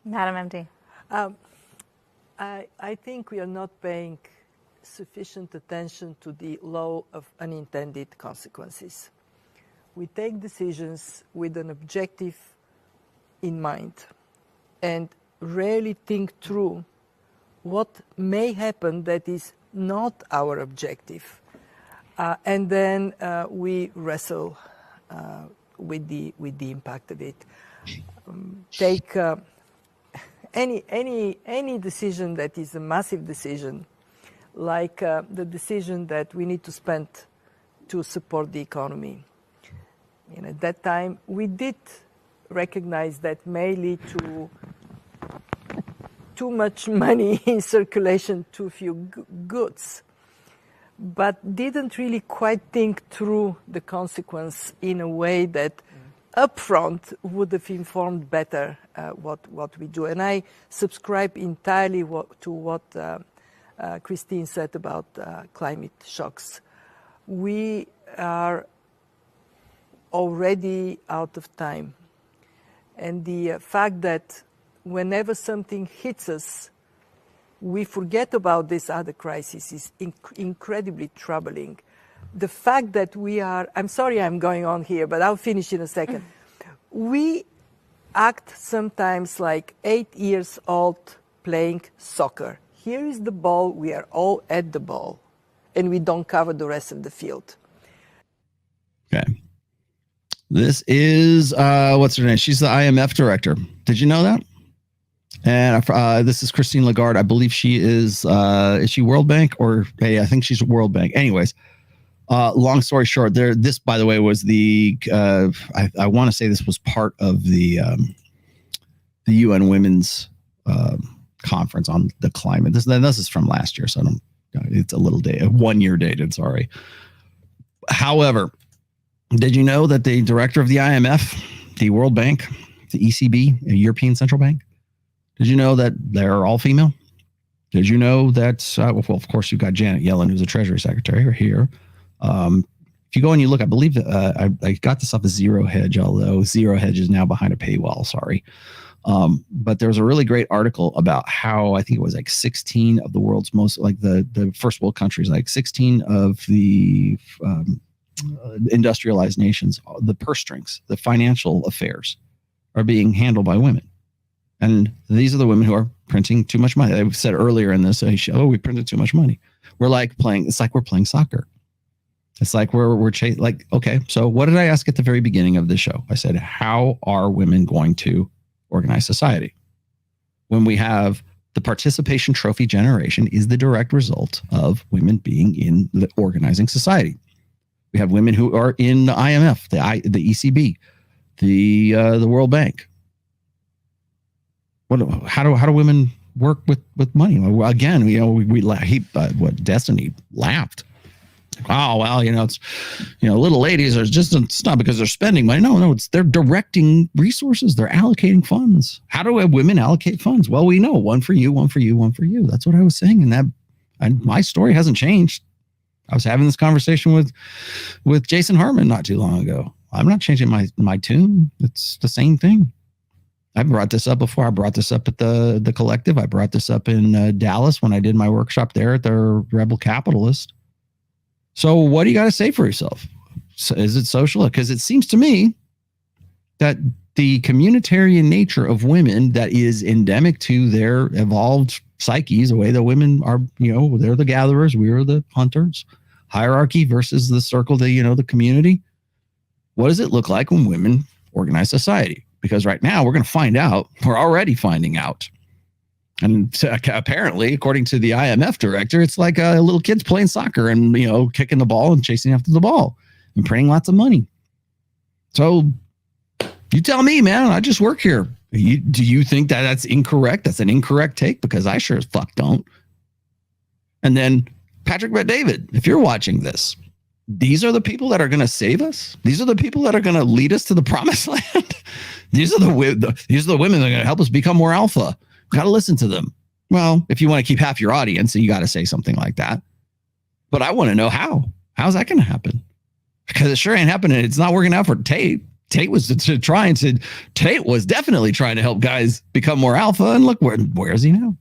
Madam MD. Um, I think we are not paying sufficient attention to the law of unintended consequences. We take decisions with an objective in mind and rarely think through what may happen that is not our objective. And then we wrestle with the impact of it. Take any decision that is a massive decision, like the decision that we need to spend to support the economy. At that time, we did recognize that may lead to too much money in circulation, too few goods, but didn't really quite think through the consequence in a way that upfront would have informed better what we do. And I subscribe entirely to what Christine said about climate shocks. We are already out of time. And the fact that whenever something hits us, we forget about this other crisis is incredibly troubling. The fact that we are, I'm sorry I'm going on here, but I'll finish in a second. We act sometimes like 8 years old playing soccer. Here is the ball, we are all at the ball, and we don't cover the rest of the field. Okay. This is, what's her name? She's the IMF director. Did you know that? And this is Christine Lagarde. I believe she is she World Bank or, hey, I think she's World Bank. Anyways, long story short, this, by the way, was the, I want to say this was part of the UN Women's Conference on the climate. This is from last year, so it's a little day, 1 year dated, sorry. However, did you know that the director of the IMF, the World Bank, the ECB, the European Central Bank, did you know that they're all female? Did you know that, well, of course, you've got Janet Yellen, who's a Treasury Secretary here. If you go and you look, I believe I got this off of Zero Hedge, although Zero Hedge is now behind a paywall, sorry. But there was a really great article about how I think it was like 16 of the world's most, like the first world countries, like 16 of the industrialized nations, the purse strings, the financial affairs are being handled by women. And these are the women who are printing too much money. I said earlier in this show, we printed too much money. We're like playing, it's like we're playing soccer. It's like we're like, okay, so what did I ask at the very beginning of the show? I said, how are women going to organize society? When we have the participation trophy generation is the direct result of women being in the organizing society. We have women who are in the IMF, the ECB, the World Bank. How do women work with money? Again, what Destiny laughed. Oh, well, it's, little ladies are just, it's not because they're spending money. No, it's they're directing resources. They're allocating funds. How do women allocate funds? Well, we know one for you, one for you, one for you. That's what I was saying. And my story hasn't changed. I was having this conversation with Jason Hartman not too long ago. I'm not changing my tune. It's the same thing. I brought this up before. I brought this up at the collective. I brought this up in Dallas when I did my workshop there at the Rebel Capitalist. So what do you got to say for yourself? So is it social? Because it seems to me that the communitarian nature of women that is endemic to their evolved psyches, the way that women are, they're the gatherers, we are the hunters, hierarchy versus the circle, the community. What does it look like when women organize society? Because right now we're going to find out, we're already finding out. And apparently, according to the IMF director, it's like little kids playing soccer and, kicking the ball and chasing after the ball and printing lots of money. So you tell me, man, I just work here. Do you think that that's incorrect? That's an incorrect take? Because I sure as fuck don't. And then Patrick Bet-David, if you're watching this, these are the people that are going to save us. These are the people that are going to lead us to the promised land. These are the women that are going to help us become more alpha. Got to listen to them. Well, if you want to keep half your audience, you got to say something like that. But I want to know how. How's that going to happen? Because it sure ain't happening. It's not working out for Tate. Tate was Tate was definitely trying to help guys become more alpha, and look where's he now?